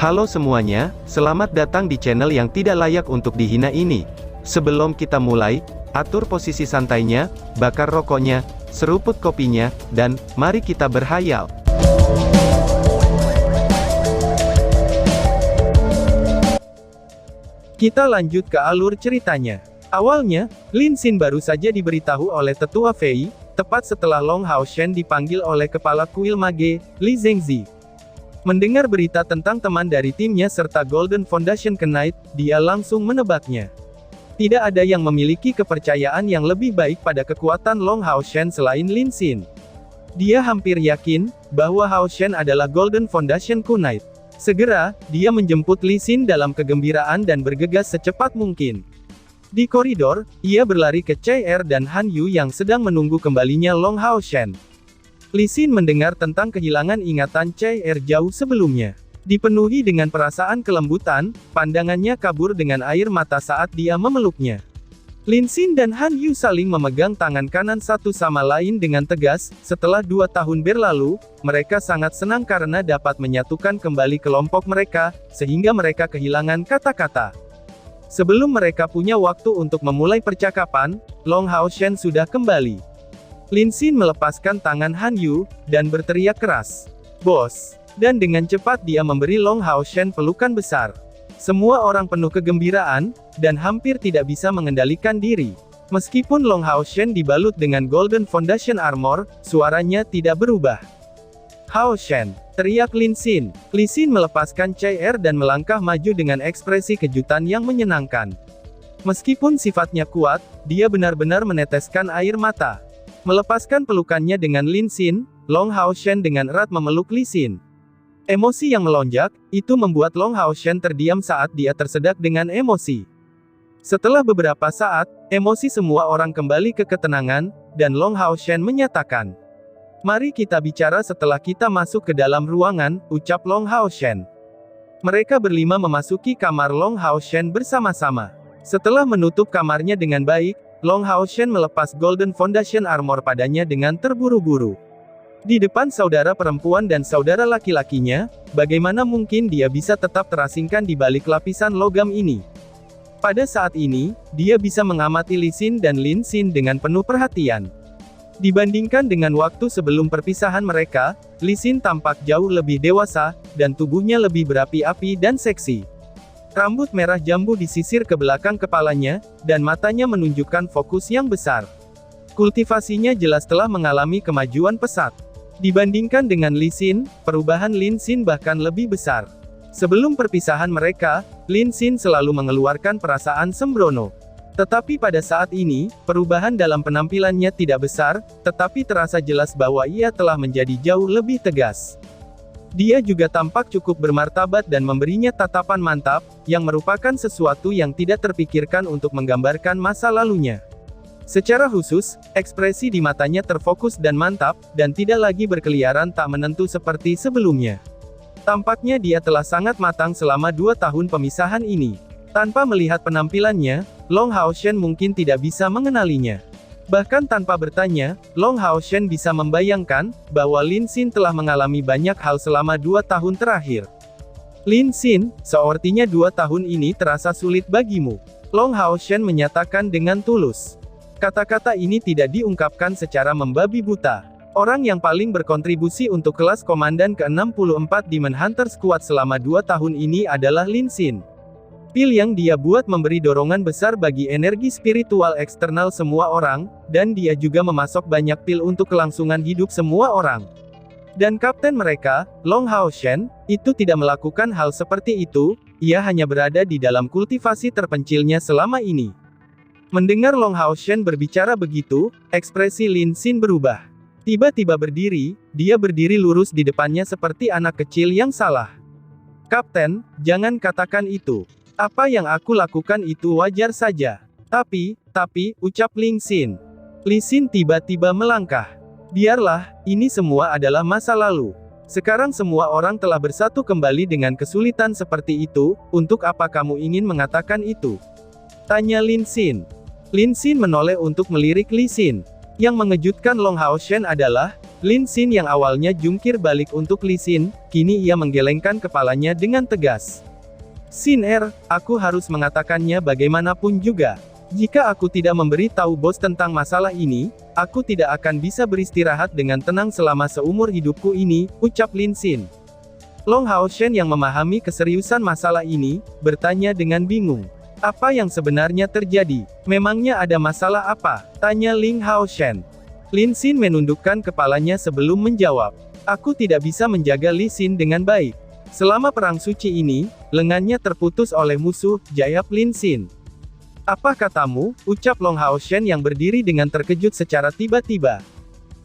Halo semuanya, selamat datang di channel yang tidak layak untuk dihina ini. Sebelum kita mulai, atur posisi santainya, bakar rokoknya, seruput kopinya, dan mari kita berhayal. Kita lanjut ke alur ceritanya. Awalnya, Lin Xin baru saja diberitahu oleh tetua Fei, tepat setelah Long Haoshen dipanggil oleh kepala kuil mage, Li Zhengzi. Mendengar berita tentang teman dari timnya serta Golden Foundation Knight, dia langsung menebaknya. Tidak ada yang memiliki kepercayaan yang lebih baik pada kekuatan Long Haoshen selain Lin Xin. Dia hampir yakin bahwa Haoshen adalah Golden Foundation Knight. Segera, dia menjemput Li Xin dalam kegembiraan dan bergegas secepat mungkin. Di koridor, ia berlari ke Chai Er dan Han Yu yang sedang menunggu kembalinya Long Haoshen. Li Xin mendengar tentang kehilangan ingatan Chai Er jauh sebelumnya. Dipenuhi dengan perasaan kelembutan, pandangannya kabur dengan air mata saat dia memeluknya. Lin Xin dan Han Yu saling memegang tangan kanan satu sama lain dengan tegas. Setelah 2 tahun berlalu, mereka sangat senang karena dapat menyatukan kembali kelompok mereka, sehingga mereka kehilangan kata-kata. Sebelum mereka punya waktu untuk memulai percakapan, Long Haoshen sudah kembali. Lin Xin melepaskan tangan Han Yu, dan berteriak keras, "Bos!" Dan dengan cepat dia memberi Long Haoshen pelukan besar. Semua orang penuh kegembiraan, dan hampir tidak bisa mengendalikan diri. Meskipun Long Haoshen dibalut dengan Golden Foundation Armor, suaranya tidak berubah. "Haoshen!" teriak Lin Xin. Li Xin melepaskan Chai Er dan melangkah maju dengan ekspresi kejutan yang menyenangkan. Meskipun sifatnya kuat, dia benar-benar meneteskan air mata. Melepaskan pelukannya dengan Lin Xin, Long Haoshen dengan erat memeluk Li Xin. Emosi yang melonjak, itu membuat Long Haoshen terdiam saat dia tersedak dengan emosi. Setelah beberapa saat, emosi semua orang kembali ke ketenangan, dan Long Haoshen menyatakan, "Mari kita bicara setelah kita masuk ke dalam ruangan," ucap Long Haoshen. Mereka berlima memasuki kamar Long Haoshen bersama-sama. Setelah menutup kamarnya dengan baik, Long Haoshen melepas Golden Foundation Armor padanya dengan terburu-buru. Di depan saudara perempuan dan saudara laki-lakinya, bagaimana mungkin dia bisa tetap terasingkan di balik lapisan logam ini? Pada saat ini, dia bisa mengamati Li Xin dan Lin Xin dengan penuh perhatian. Dibandingkan dengan waktu sebelum perpisahan mereka, Li Xin tampak jauh lebih dewasa, dan tubuhnya lebih berapi-api dan seksi. Rambut merah jambu disisir ke belakang kepalanya, dan matanya menunjukkan fokus yang besar. Kultivasinya jelas telah mengalami kemajuan pesat. Dibandingkan dengan Li Xin, perubahan Lin Xin bahkan lebih besar. Sebelum perpisahan mereka, Lin Xin selalu mengeluarkan perasaan sembrono. Tetapi pada saat ini, perubahan dalam penampilannya tidak besar, tetapi terasa jelas bahwa ia telah menjadi jauh lebih tegas. Dia juga tampak cukup bermartabat dan memberinya tatapan mantap, yang merupakan sesuatu yang tidak terpikirkan untuk menggambarkan masa lalunya. Secara khusus, ekspresi di matanya terfokus dan mantap, dan tidak lagi berkeliaran tak menentu seperti sebelumnya. Tampaknya dia telah sangat matang selama 2 tahun pemisahan ini. Tanpa melihat penampilannya, Long Haoshen mungkin tidak bisa mengenalinya. Bahkan tanpa bertanya, Long Haoshen bisa membayangkan bahwa Lin Xin telah mengalami banyak hal selama 2 tahun terakhir. "Lin Xin, sepertinya 2 tahun ini terasa sulit bagimu," Long Haoshen menyatakan dengan tulus. Kata-kata ini tidak diungkapkan secara membabi buta. Orang yang paling berkontribusi untuk kelas komandan ke-64 Demon Hunter Squad selama 2 tahun ini adalah Lin Xin. Pil yang dia buat memberi dorongan besar bagi energi spiritual eksternal semua orang, dan dia juga memasok banyak pil untuk kelangsungan hidup semua orang. Dan kapten mereka, Long Haoshen, itu tidak melakukan hal seperti itu, ia hanya berada di dalam kultivasi terpencilnya selama ini. Mendengar Long Haoshen berbicara begitu, ekspresi Lin Xin berubah. Tiba-tiba berdiri, dia berdiri lurus di depannya seperti anak kecil yang salah. "Kapten, jangan katakan itu. Apa yang aku lakukan itu wajar saja. Tapi, ucap Lin Xin. Li Xin tiba-tiba melangkah. "Biarlah, ini semua adalah masa lalu. Sekarang semua orang telah bersatu kembali dengan kesulitan seperti itu, untuk apa kamu ingin mengatakan itu?" tanya Lin Xin. Lin Xin menoleh untuk melirik Li Xin. Yang mengejutkan Long Haoshen adalah, Lin Xin yang awalnya jungkir balik untuk Li Xin, kini ia menggelengkan kepalanya dengan tegas. Xin aku harus mengatakannya bagaimanapun juga. Jika aku tidak memberi tahu bos tentang masalah ini, aku tidak akan bisa beristirahat dengan tenang selama seumur hidupku ini, ucap Lin Xin. Long Haoshen yang memahami keseriusan masalah ini, bertanya dengan bingung. Apa yang sebenarnya terjadi? Memangnya ada masalah apa? Tanya Ling Haoshen. Lin Xin menundukkan kepalanya sebelum menjawab. Aku tidak bisa menjaga Li Xin dengan baik. Selama perang suci ini, lengannya terputus oleh musuh, jawab Lin Xin. Apa katamu? Ucap Long Haoshen yang berdiri dengan terkejut secara tiba-tiba.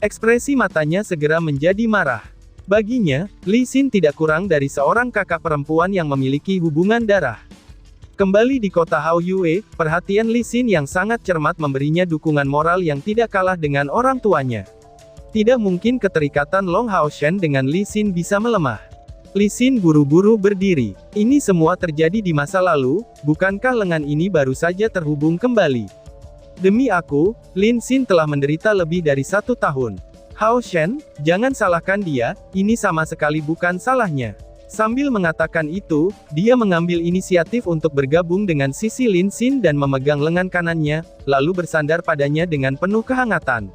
Ekspresi matanya segera menjadi marah. Baginya, Li Xin tidak kurang dari seorang kakak perempuan yang memiliki hubungan darah. Kembali di kota Haoyue, perhatian Li Xin yang sangat cermat memberinya dukungan moral yang tidak kalah dengan orang tuanya. Tidak mungkin keterikatan Long Haoshen dengan Li Xin bisa melemah. Li Xin buru-buru berdiri. Ini semua terjadi di masa lalu, bukankah lengan ini baru saja terhubung kembali? Demi aku, Lin Xin telah menderita lebih dari 1 tahun. Haoshen, jangan salahkan dia, ini sama sekali bukan salahnya. Sambil mengatakan itu, dia mengambil inisiatif untuk bergabung dengan sisi Lin Xin dan memegang lengan kanannya, lalu bersandar padanya dengan penuh kehangatan.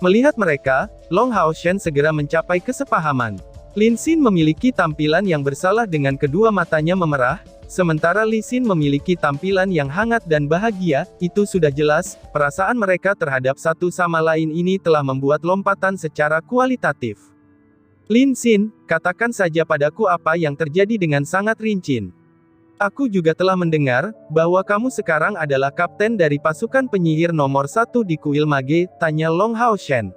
Melihat mereka, Long Haoshen segera mencapai kesepahaman. Lin Xin memiliki tampilan yang bersalah dengan kedua matanya memerah, sementara Li Xin memiliki tampilan yang hangat dan bahagia. Itu sudah jelas, perasaan mereka terhadap satu sama lain ini telah membuat lompatan secara kualitatif. Lin Xin, katakan saja padaku apa yang terjadi dengan sangat rinci. Aku juga telah mendengar, bahwa kamu sekarang adalah kapten dari pasukan penyihir nomor 1 di Kuil Mage, tanya Long Haoshen.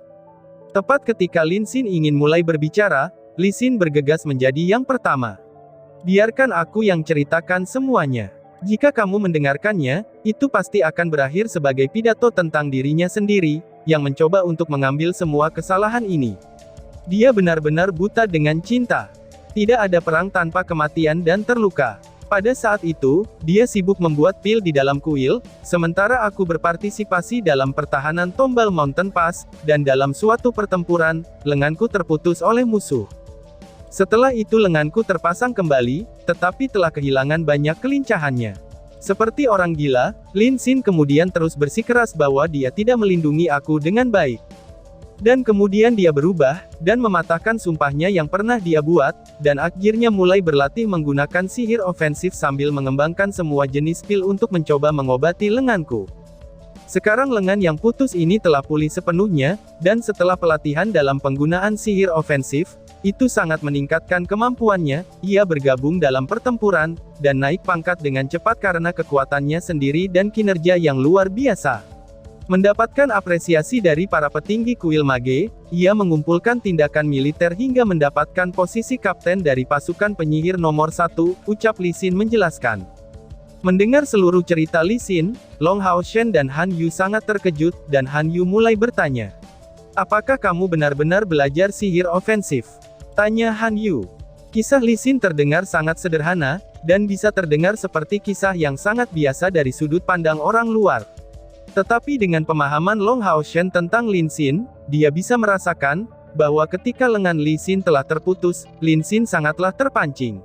Tepat ketika Lin Xin ingin mulai berbicara, Li Xin bergegas menjadi yang pertama. Biarkan aku yang ceritakan semuanya. Jika kamu mendengarkannya, itu pasti akan berakhir sebagai pidato tentang dirinya sendiri, yang mencoba untuk mengambil semua kesalahan ini. Dia benar-benar buta dengan cinta. Tidak ada perang tanpa kematian dan terluka. Pada saat itu, dia sibuk membuat pil di dalam kuil, sementara aku berpartisipasi dalam pertahanan Tombal Mountain Pass, dan dalam suatu pertempuran, lenganku terputus oleh musuh. Setelah itu lenganku terpasang kembali, tetapi telah kehilangan banyak kelincahannya. Seperti orang gila, Lin Xin kemudian terus bersikeras bahwa dia tidak melindungi aku dengan baik. Dan kemudian dia berubah, dan mematahkan sumpahnya yang pernah dia buat, dan akhirnya mulai berlatih menggunakan sihir ofensif sambil mengembangkan semua jenis pil untuk mencoba mengobati lenganku. Sekarang lengan yang putus ini telah pulih sepenuhnya, dan setelah pelatihan dalam penggunaan sihir ofensif, itu sangat meningkatkan kemampuannya. Ia bergabung dalam pertempuran, dan naik pangkat dengan cepat karena kekuatannya sendiri dan kinerja yang luar biasa. Mendapatkan apresiasi dari para petinggi Kuil Mage, ia mengumpulkan tindakan militer hingga mendapatkan posisi kapten dari pasukan penyihir nomor 1, ucap Li Xin menjelaskan. Mendengar seluruh cerita Li Xin, Long Haoshen dan Han Yu sangat terkejut, dan Han Yu mulai bertanya. Apakah kamu benar-benar belajar sihir ofensif? Tanya Han Yu. Kisah Li Xin terdengar sangat sederhana, dan bisa terdengar seperti kisah yang sangat biasa dari sudut pandang orang luar. Tetapi dengan pemahaman Long Haoshen tentang Lin Xin, dia bisa merasakan, bahwa ketika lengan Li Xin telah terputus, Lin Xin sangatlah terpancing.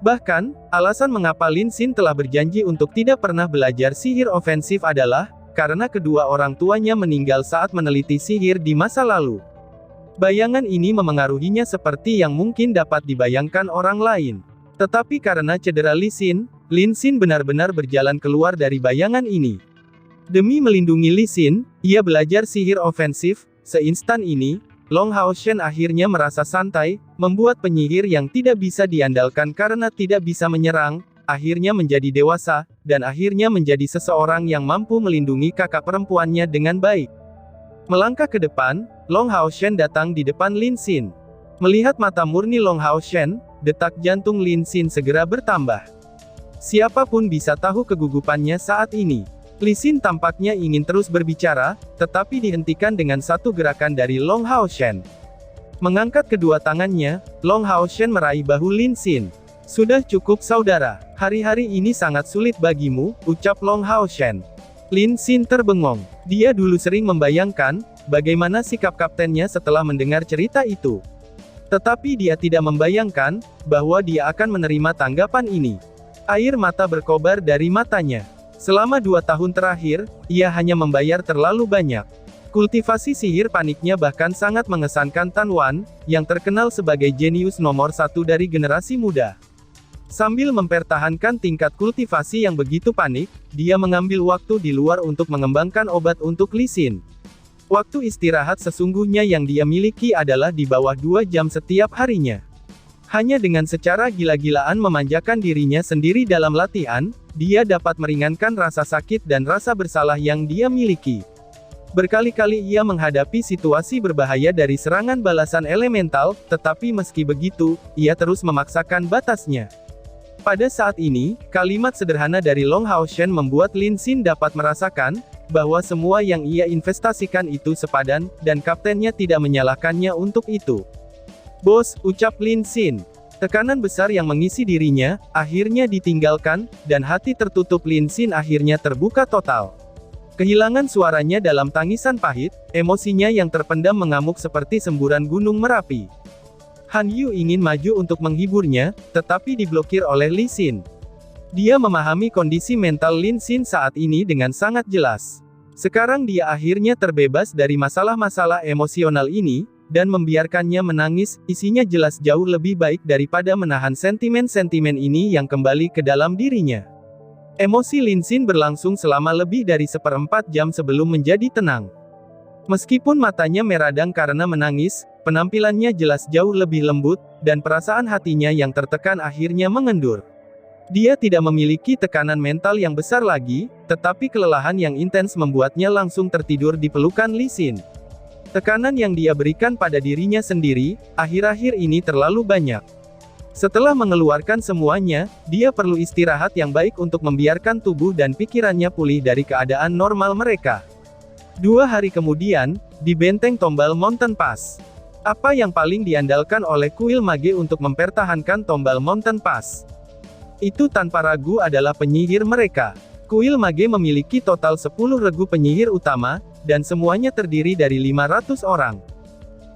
Bahkan, alasan mengapa Lin Xin telah berjanji untuk tidak pernah belajar sihir ofensif adalah, karena kedua orang tuanya meninggal saat meneliti sihir di masa lalu. Bayangan ini memengaruhinya seperti yang mungkin dapat dibayangkan orang lain. Tetapi karena cedera Li Xin, Lin Xin benar-benar berjalan keluar dari bayangan ini. Demi melindungi Li Xin, ia belajar sihir ofensif. Seinstan ini, Long Haoshen akhirnya merasa santai, membuat penyihir yang tidak bisa diandalkan karena tidak bisa menyerang, akhirnya menjadi dewasa, dan akhirnya menjadi seseorang yang mampu melindungi kakak perempuannya dengan baik. Melangkah ke depan, Long Haoshen datang di depan Lin Xin. Melihat mata murni Long Haoshen, detak jantung Lin Xin segera bertambah. Siapapun bisa tahu kegugupannya saat ini. Li Xin tampaknya ingin terus berbicara, tetapi dihentikan dengan satu gerakan dari Long Haoshen. Mengangkat kedua tangannya, Long Haoshen meraih bahu Lin Xin. Sudah cukup saudara, hari-hari ini sangat sulit bagimu, ucap Long Haoshen. Lin Xin terbengong. Dia dulu sering membayangkan, bagaimana sikap kaptennya setelah mendengar cerita itu. Tetapi dia tidak membayangkan, bahwa dia akan menerima tanggapan ini. Air mata berkobar dari matanya. Selama 2 tahun terakhir, ia hanya membayar terlalu banyak. Kultivasi sihir paniknya bahkan sangat mengesankan Tan Wan, yang terkenal sebagai jenius nomor 1 dari generasi muda. Sambil mempertahankan tingkat kultivasi yang begitu panik, dia mengambil waktu di luar untuk mengembangkan obat untuk Li Xin. Waktu istirahat sesungguhnya yang dia miliki adalah di bawah 2 jam setiap harinya. Hanya dengan secara gila-gilaan memanjakan dirinya sendiri dalam latihan, dia dapat meringankan rasa sakit dan rasa bersalah yang dia miliki. Berkali-kali ia menghadapi situasi berbahaya dari serangan balasan elemental, tetapi meski begitu, ia terus memaksakan batasnya. Pada saat ini, kalimat sederhana dari Long Hao Shen membuat Lin Xin dapat merasakan, bahwa semua yang ia investasikan itu sepadan, dan kaptennya tidak menyalahkannya untuk itu. "Bos," ucap Lin Xin. Tekanan besar yang mengisi dirinya, akhirnya ditinggalkan, dan hati tertutup Lin Xin akhirnya terbuka total. Kehilangan suaranya dalam tangisan pahit, emosinya yang terpendam mengamuk seperti semburan gunung Merapi. Han Yu ingin maju untuk menghiburnya, tetapi diblokir oleh Li Xin. Dia memahami kondisi mental Lin Xin saat ini dengan sangat jelas. Sekarang dia akhirnya terbebas dari masalah-masalah emosional ini, dan membiarkannya menangis, isinya jelas jauh lebih baik daripada menahan sentimen-sentimen ini yang kembali ke dalam dirinya. Emosi Lin Xin berlangsung selama lebih dari 1/4 jam sebelum menjadi tenang. Meskipun matanya meradang karena menangis, penampilannya jelas jauh lebih lembut, dan perasaan hatinya yang tertekan akhirnya mengendur. Dia tidak memiliki tekanan mental yang besar lagi, tetapi kelelahan yang intens membuatnya langsung tertidur di pelukan Li Xin. Tekanan yang dia berikan pada dirinya sendiri, akhir-akhir ini terlalu banyak. Setelah mengeluarkan semuanya, dia perlu istirahat yang baik untuk membiarkan tubuh dan pikirannya pulih dari keadaan normal mereka. 2 hari kemudian, di benteng Tombal Mountain Pass. Apa yang paling diandalkan oleh kuil mage untuk mempertahankan Tombal Mountain Pass? Itu tanpa ragu adalah penyihir mereka. Kuil mage memiliki total 10 regu penyihir utama, dan semuanya terdiri dari 500 orang.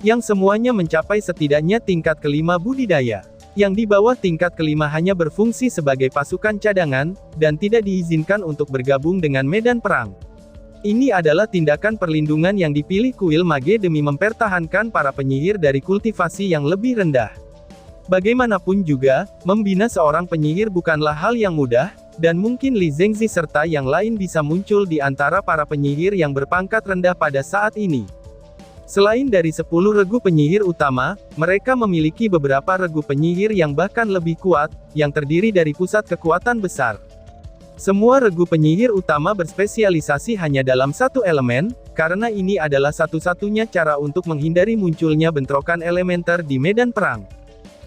Yang semuanya mencapai setidaknya tingkat ke-5 budidaya. Yang di bawah tingkat ke-5 hanya berfungsi sebagai pasukan cadangan, dan tidak diizinkan untuk bergabung dengan medan perang. Ini adalah tindakan perlindungan yang dipilih kuil mage demi mempertahankan para penyihir dari kultivasi yang lebih rendah. Bagaimanapun juga, membina seorang penyihir bukanlah hal yang mudah, dan mungkin Li Zengzi serta yang lain bisa muncul di antara para penyihir yang berpangkat rendah pada saat ini. Selain dari 10 regu penyihir utama, mereka memiliki beberapa regu penyihir yang bahkan lebih kuat, yang terdiri dari pusat kekuatan besar. Semua regu penyihir utama berspesialisasi hanya dalam satu elemen, karena ini adalah satu-satunya cara untuk menghindari munculnya bentrokan elementer di medan perang.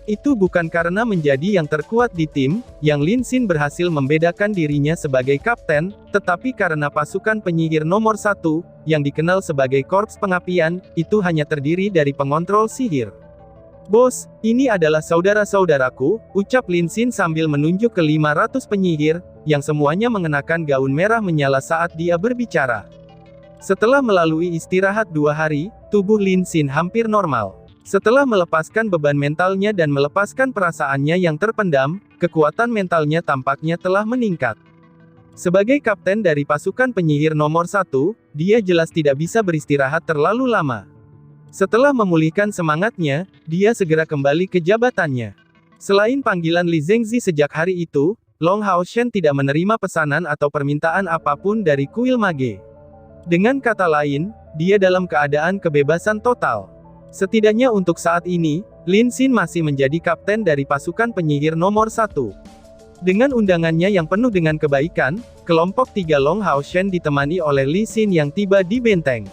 Itu bukan karena menjadi yang terkuat di tim, yang Lin Xin berhasil membedakan dirinya sebagai kapten, tetapi karena pasukan penyihir nomor 1, yang dikenal sebagai Korps Pengapian, itu hanya terdiri dari pengontrol sihir. "Bos, ini adalah saudara-saudaraku," ucap Lin Xin sambil menunjuk ke 500 penyihir, yang semuanya mengenakan gaun merah menyala saat dia berbicara. Setelah melalui istirahat 2 hari, tubuh Lin Xin hampir normal. Setelah melepaskan beban mentalnya dan melepaskan perasaannya yang terpendam, kekuatan mentalnya tampaknya telah meningkat. Sebagai kapten dari pasukan penyihir nomor 1, dia jelas tidak bisa beristirahat terlalu lama. Setelah memulihkan semangatnya, dia segera kembali ke jabatannya. Selain panggilan Li Zengzi sejak hari itu, Long Hao Shen tidak menerima pesanan atau permintaan apapun dari kuil mage. Dengan kata lain, dia dalam keadaan kebebasan total. Setidaknya untuk saat ini, Lin Xin masih menjadi kapten dari pasukan penyihir nomor 1. Dengan undangannya yang penuh dengan kebaikan, kelompok 3 Long Hao Shen ditemani oleh Li Xin yang tiba di benteng.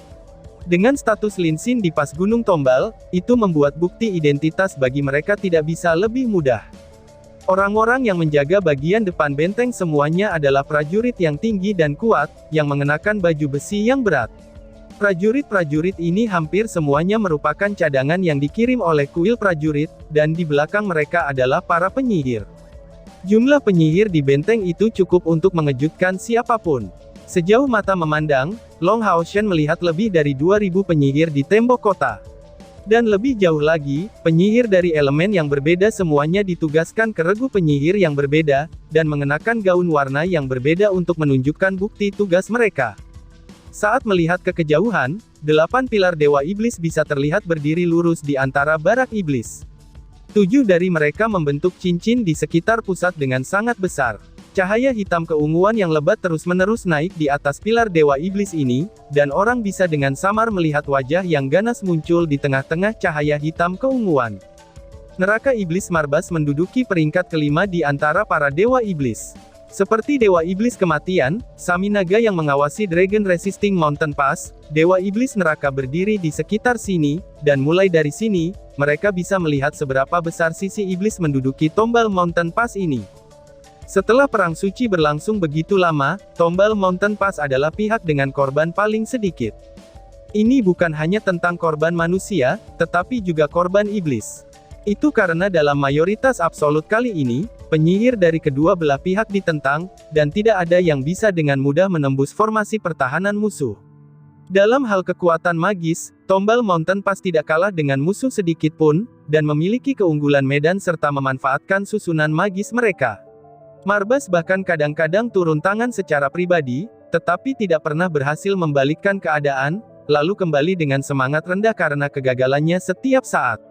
Dengan status Lin Xin di pas Gunung Tombal, itu membuat bukti identitas bagi mereka tidak bisa lebih mudah. Orang-orang yang menjaga bagian depan benteng semuanya adalah prajurit yang tinggi dan kuat, yang mengenakan baju besi yang berat. Prajurit-prajurit ini hampir semuanya merupakan cadangan yang dikirim oleh kuil prajurit, dan di belakang mereka adalah para penyihir. Jumlah penyihir di benteng itu cukup untuk mengejutkan siapapun. Sejauh mata memandang, Long Haoshen melihat lebih dari 2.000 penyihir di tembok kota. Dan lebih jauh lagi, penyihir dari elemen yang berbeda semuanya ditugaskan ke regu penyihir yang berbeda, dan mengenakan gaun warna yang berbeda untuk menunjukkan bukti tugas mereka. Saat melihat ke kejauhan, 8 pilar Dewa Iblis bisa terlihat berdiri lurus di antara barak iblis. 7 dari mereka membentuk cincin di sekitar pusat dengan sangat besar. Cahaya hitam keunguan yang lebat terus-menerus naik di atas pilar Dewa Iblis ini, dan orang bisa dengan samar melihat wajah yang ganas muncul di tengah-tengah cahaya hitam keunguan. Neraka Iblis Marbas menduduki peringkat kelima di antara para Dewa Iblis. Seperti Dewa Iblis Kematian, Saminaga yang mengawasi Dragon Resisting Mountain Pass, Dewa Iblis Neraka berdiri di sekitar sini, dan mulai dari sini, mereka bisa melihat seberapa besar sisi iblis menduduki tombal Mountain Pass ini. Setelah Perang Suci berlangsung begitu lama, tombal Mountain Pass adalah pihak dengan korban paling sedikit. Ini bukan hanya tentang korban manusia, tetapi juga korban iblis. Itu karena dalam mayoritas absolut kali ini, penyihir dari kedua belah pihak ditentang, dan tidak ada yang bisa dengan mudah menembus formasi pertahanan musuh. Dalam hal kekuatan magis, tombal Mountain Pass tidak kalah dengan musuh sedikit pun, dan memiliki keunggulan medan serta memanfaatkan susunan magis mereka. Marbas bahkan kadang-kadang turun tangan secara pribadi, tetapi tidak pernah berhasil membalikkan keadaan, lalu kembali dengan semangat rendah karena kegagalannya setiap saat.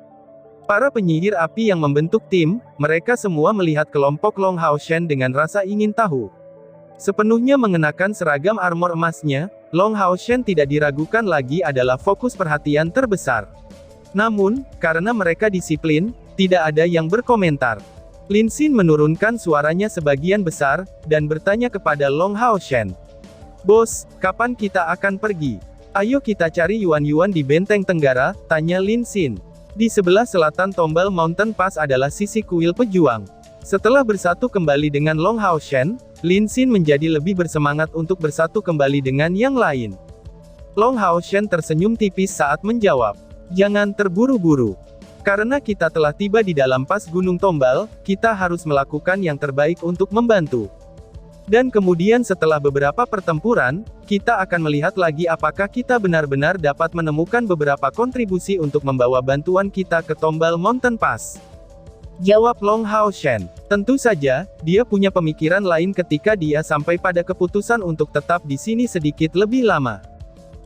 Para penyihir api yang membentuk tim, mereka semua melihat kelompok Long Haoshen dengan rasa ingin tahu. Sepenuhnya mengenakan seragam armor emasnya, Long Haoshen tidak diragukan lagi adalah fokus perhatian terbesar. Namun, karena mereka disiplin, tidak ada yang berkomentar. Lin Xin menurunkan suaranya sebagian besar, dan bertanya kepada Long Haoshen. "Bos, kapan kita akan pergi? Ayo kita cari Yuan-Yuan di Benteng Tenggara," tanya Lin Xin. Di sebelah selatan tombal Mountain Pass adalah sisi kuil pejuang. Setelah bersatu kembali dengan Long Haoshen, Lin Xin menjadi lebih bersemangat untuk bersatu kembali dengan yang lain. Long Haoshen tersenyum tipis saat menjawab, "Jangan terburu-buru. Karena kita telah tiba di dalam pas Gunung Tombal, kita harus melakukan yang terbaik untuk membantu. Dan kemudian setelah beberapa pertempuran, kita akan melihat lagi apakah kita benar-benar dapat menemukan beberapa kontribusi untuk membawa bantuan kita ke Tombal Mountain Pass." Jawab Long Haoshen. Tentu saja, dia punya pemikiran lain ketika dia sampai pada keputusan untuk tetap di sini sedikit lebih lama.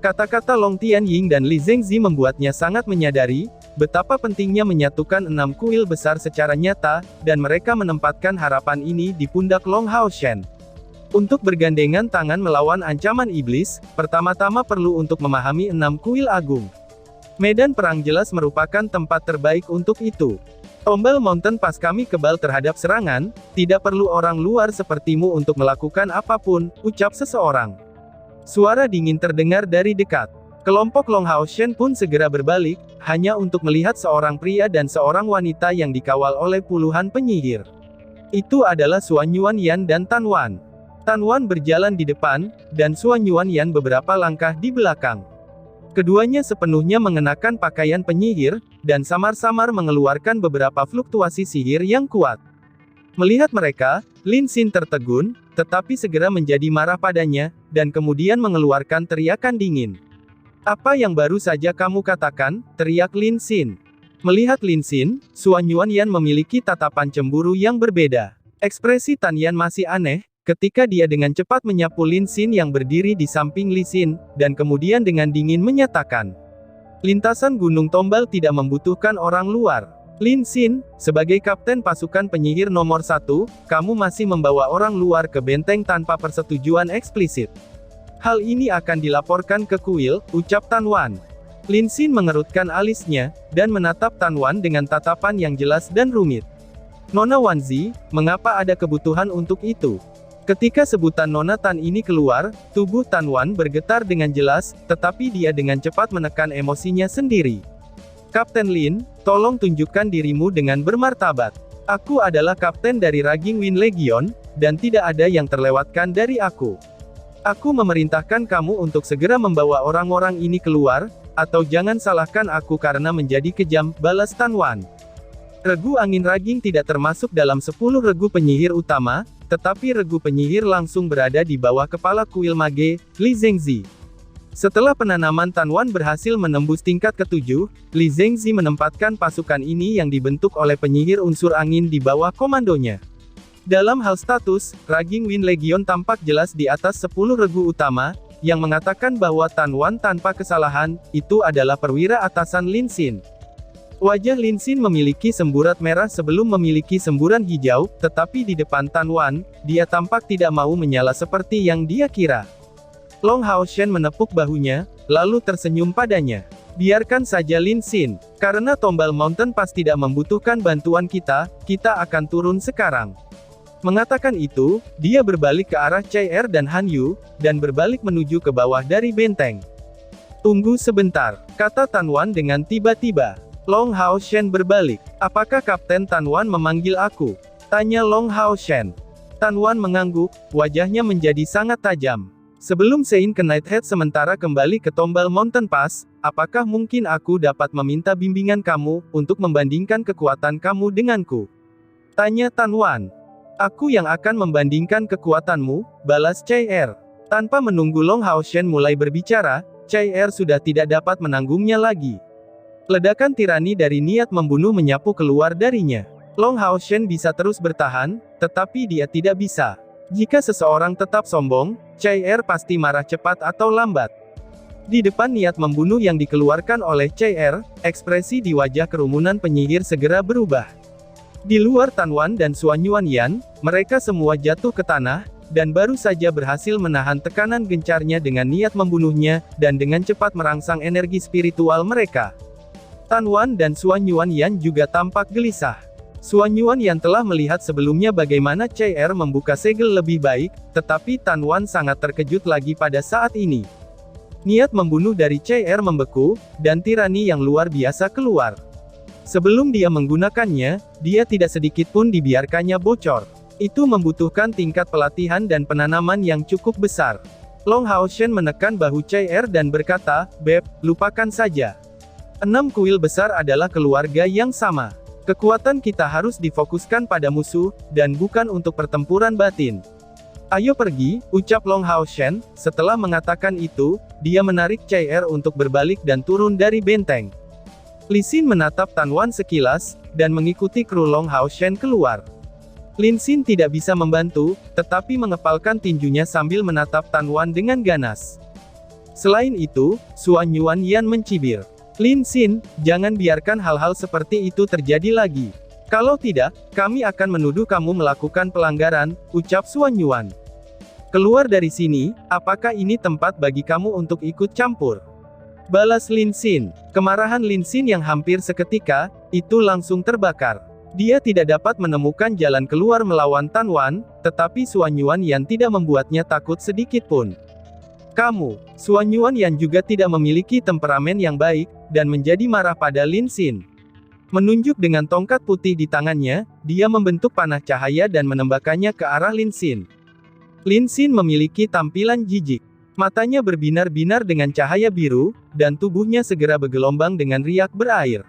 Kata-kata Long Tianying dan Li Zengzi membuatnya sangat menyadari, betapa pentingnya menyatukan 6 kuil besar secara nyata, dan mereka menempatkan harapan ini di pundak Long Haoshen. Untuk bergandengan tangan melawan ancaman iblis, pertama-tama perlu untuk memahami 6 kuil agung. Medan perang jelas merupakan tempat terbaik untuk itu. Tombal Mountain Pass kami kebal terhadap serangan, tidak perlu orang luar sepertimu untuk melakukan apapun, ucap seseorang. Suara dingin terdengar dari dekat. Kelompok Long Haoshen pun segera berbalik, hanya untuk melihat seorang pria dan seorang wanita yang dikawal oleh puluhan penyihir. Itu adalah Suan Yuan-Yan dan Tan Wan. Tan Wan berjalan di depan, dan Suan Yuan-Yan beberapa langkah di belakang. Keduanya sepenuhnya mengenakan pakaian penyihir, dan samar-samar mengeluarkan beberapa fluktuasi sihir yang kuat. Melihat mereka, Lin Xin tertegun, tetapi segera menjadi marah padanya, dan kemudian mengeluarkan teriakan dingin. "Apa yang baru saja kamu katakan?" teriak Lin Xin. Melihat Lin Xin, Suan Yuan-Yan memiliki tatapan cemburu yang berbeda. Ekspresi Tan Yan masih aneh, ketika dia dengan cepat menyapu Lin Xin yang berdiri di samping Li Xin, dan kemudian dengan dingin menyatakan, "Lintasan Gunung Tombal tidak membutuhkan orang luar. Lin Xin, sebagai kapten pasukan penyihir nomor 1, kamu masih membawa orang luar ke benteng tanpa persetujuan eksplisit. Hal ini akan dilaporkan ke kuil," ucap Tan Wan. Lin Xin mengerutkan alisnya, dan menatap Tan Wan dengan tatapan yang jelas dan rumit. "Nona Wanzi, mengapa ada kebutuhan untuk itu?" Ketika sebutan Nona Tan ini keluar, tubuh Tan Wan bergetar dengan jelas, tetapi dia dengan cepat menekan emosinya sendiri. "Kapten Lin, tolong tunjukkan dirimu dengan bermartabat. Aku adalah kapten dari Raging Wind Legion, dan tidak ada yang terlewatkan dari aku. Aku memerintahkan kamu untuk segera membawa orang-orang ini keluar, atau jangan salahkan aku karena menjadi kejam," balas Tan Wan. Regu angin Raging tidak termasuk dalam 10 regu penyihir utama, tetapi regu penyihir langsung berada di bawah kepala kuil mage, Li Zengzi. Setelah penanaman Tanwan berhasil menembus tingkat ke-7, Li Zengzi menempatkan pasukan ini yang dibentuk oleh penyihir unsur angin di bawah komandonya. Dalam hal status, Raging Wind Legion tampak jelas di atas 10 regu utama, yang mengatakan bahwa Tanwan tanpa kesalahan, itu adalah perwira atasan Lin Xin. Wajah Lin Xin memiliki semburat merah sebelum memiliki semburan hijau, tetapi di depan Tanwan, dia tampak tidak mau menyala seperti yang dia kira. Long Hao Shen menepuk bahunya, lalu tersenyum padanya. Biarkan saja Lin Xin, karena Tombal Mountain Pass tidak membutuhkan bantuan kita akan turun sekarang. Mengatakan itu, dia berbalik ke arah Chai Er dan Han Yu, dan berbalik menuju ke bawah dari benteng. Tunggu sebentar, kata Tanwan dengan tiba-tiba. Long Hao Shen berbalik. Apakah Kapten Tanwan memanggil aku? Tanya Long Hao Shen. Tanwan mengangguk, wajahnya menjadi sangat tajam. Sebelum Sein ke Nighthead sementara kembali ke Tombal Mountain Pass, apakah mungkin aku dapat meminta bimbingan kamu, untuk membandingkan kekuatan kamu denganku? Tanya Tanwan. Aku yang akan membandingkan kekuatanmu, balas Chai Er. Tanpa menunggu Long Hao Shen mulai berbicara, Chai Er sudah tidak dapat menanggungnya lagi. Ledakan tirani dari niat membunuh menyapu keluar darinya. Long Hao Shen bisa terus bertahan, tetapi dia tidak bisa. Jika seseorang tetap sombong, Chai Er pasti marah cepat atau lambat. Di depan niat membunuh yang dikeluarkan oleh Chai Er, ekspresi di wajah kerumunan penyihir segera berubah. Di luar Tanwan dan Suanyuan Yan, mereka semua jatuh ke tanah, dan baru saja berhasil menahan tekanan gencarnya dengan niat membunuhnya, dan dengan cepat merangsang energi spiritual mereka. Tanwan dan Suanyuan Yan juga tampak gelisah. Suanyuan Yan telah melihat sebelumnya bagaimana Chai Er membuka segel lebih baik, tetapi Tanwan sangat terkejut lagi pada saat ini. Niat membunuh dari Chai Er membeku, dan tirani yang luar biasa keluar. Sebelum dia menggunakannya, dia tidak sedikit pun dibiarkannya bocor. Itu membutuhkan tingkat pelatihan dan penanaman yang cukup besar. Long Hao Shen menekan bahu Chai Er dan berkata, "Beb, lupakan saja. 6 kuil besar adalah keluarga yang sama. Kekuatan kita harus difokuskan pada musuh, dan bukan untuk pertempuran batin. Ayo pergi," ucap Long Hao Shen. Setelah mengatakan itu, dia menarik Chai Er untuk berbalik dan turun dari benteng. Li Xin menatap Tanwan sekilas, dan mengikuti kru Long Hao Shen keluar. Lin Xin tidak bisa membantu, tetapi mengepalkan tinjunya sambil menatap Tanwan dengan ganas. Selain itu, Suanyuan Yan mencibir. Lin Xin, jangan biarkan hal-hal seperti itu terjadi lagi. Kalau tidak, kami akan menuduh kamu melakukan pelanggaran, ucap Suanyuan. Keluar dari sini, apakah ini tempat bagi kamu untuk ikut campur? Balas Lin Xin. Kemarahan Lin Xin yang hampir seketika, itu langsung terbakar. Dia tidak dapat menemukan jalan keluar melawan Tanwan, tetapi Suanyuan yang tidak membuatnya takut sedikit pun. Kamu, Suanyuan yang juga tidak memiliki temperamen yang baik, dan menjadi marah pada Lin Xin. Menunjuk dengan tongkat putih di tangannya, dia membentuk panah cahaya dan menembakkannya ke arah Lin Xin. Lin Xin memiliki tampilan jijik. Matanya berbinar-binar dengan cahaya biru, dan tubuhnya segera bergelombang dengan riak berair.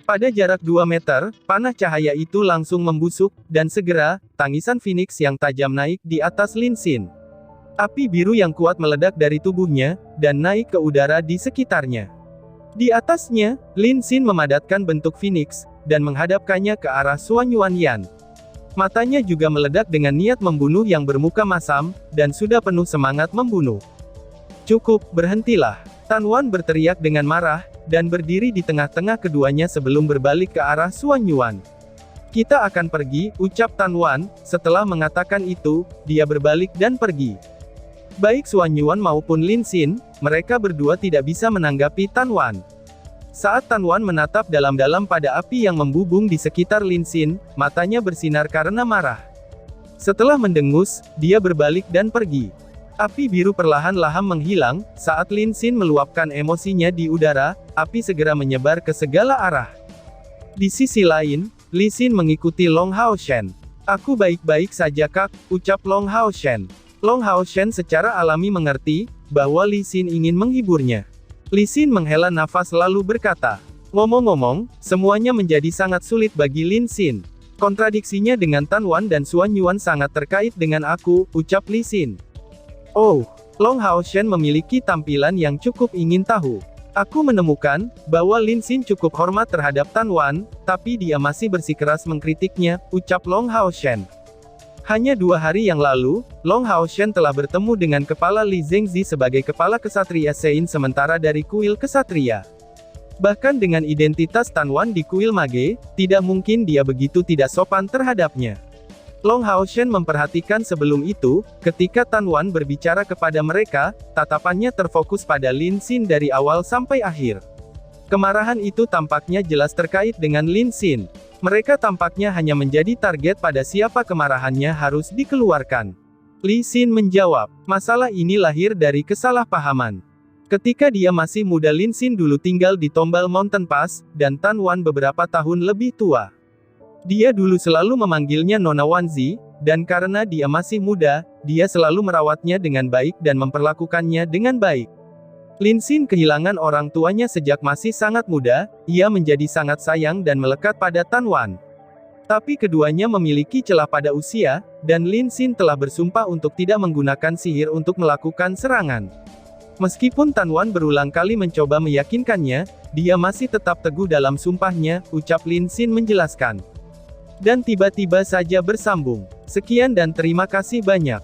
Pada jarak 2 meter, panah cahaya itu langsung membusuk, dan segera, tangisan Phoenix yang tajam naik di atas Lin Xin. Api biru yang kuat meledak dari tubuhnya, dan naik ke udara di sekitarnya. Di atasnya, Lin Xin memadatkan bentuk Phoenix, dan menghadapkannya ke arah Suanyuan Yan. Matanya juga meledak dengan niat membunuh yang bermuka masam, dan sudah penuh semangat membunuh. Cukup, berhentilah. Tanwan berteriak dengan marah, dan berdiri di tengah-tengah keduanya sebelum berbalik ke arah Suanyuan. Kita akan pergi, ucap Tanwan. Setelah mengatakan itu, dia berbalik dan pergi. Baik Suanyuan maupun Lin Xin, mereka berdua tidak bisa menanggapi Tanwan. Saat Tanwan menatap dalam-dalam pada api yang membubung di sekitar Lin Xin, matanya bersinar karena marah. Setelah mendengus, dia berbalik dan pergi. Api biru perlahan-lahan menghilang, saat Lin Xin meluapkan emosinya di udara, api segera menyebar ke segala arah. Di sisi lain, Li Xin mengikuti Long Hao Shen. Aku baik-baik saja kak, ucap Long Hao Shen. Long Hao Shen secara alami mengerti, bahwa Li Xin ingin menghiburnya. Li Xin menghela nafas lalu berkata, ngomong-ngomong, semuanya menjadi sangat sulit bagi Lin Xin. Kontradiksinya dengan Tan Wan dan Xuan Yuan sangat terkait dengan aku, ucap Li Xin. Oh, Long Hao Shen memiliki tampilan yang cukup ingin tahu. Aku menemukan, bahwa Lin Xin cukup hormat terhadap Tan Wan, tapi dia masih bersikeras mengkritiknya, ucap Long Hao Shen. Hanya 2 hari yang lalu, Long Hao Shen telah bertemu dengan kepala Li Zengzi sebagai kepala kesatria Sein sementara dari kuil kesatria. Bahkan dengan identitas Tan Wan di kuil mage, tidak mungkin dia begitu tidak sopan terhadapnya. Long Hao Shen memperhatikan sebelum itu, ketika Tan Wan berbicara kepada mereka, tatapannya terfokus pada Lin Xin dari awal sampai akhir. Kemarahan itu tampaknya jelas terkait dengan Lin Xin. Mereka tampaknya hanya menjadi target pada siapa kemarahannya harus dikeluarkan. Li Xin menjawab, masalah ini lahir dari kesalahpahaman. Ketika dia masih muda Lin Xin dulu tinggal di Tombal Mountain Pass, dan Tan Wan beberapa tahun lebih tua. Dia dulu selalu memanggilnya Nona Wanzi, dan karena dia masih muda, dia selalu merawatnya dengan baik dan memperlakukannya dengan baik. Lin Xin kehilangan orang tuanya sejak masih sangat muda, ia menjadi sangat sayang dan melekat pada Tan Wan. Tapi keduanya memiliki celah pada usia, dan Lin Xin telah bersumpah untuk tidak menggunakan sihir untuk melakukan serangan. Meskipun Tan Wan berulang kali mencoba meyakinkannya, dia masih tetap teguh dalam sumpahnya, ucap Lin Xin menjelaskan. Dan tiba-tiba saja bersambung. Sekian dan terima kasih banyak.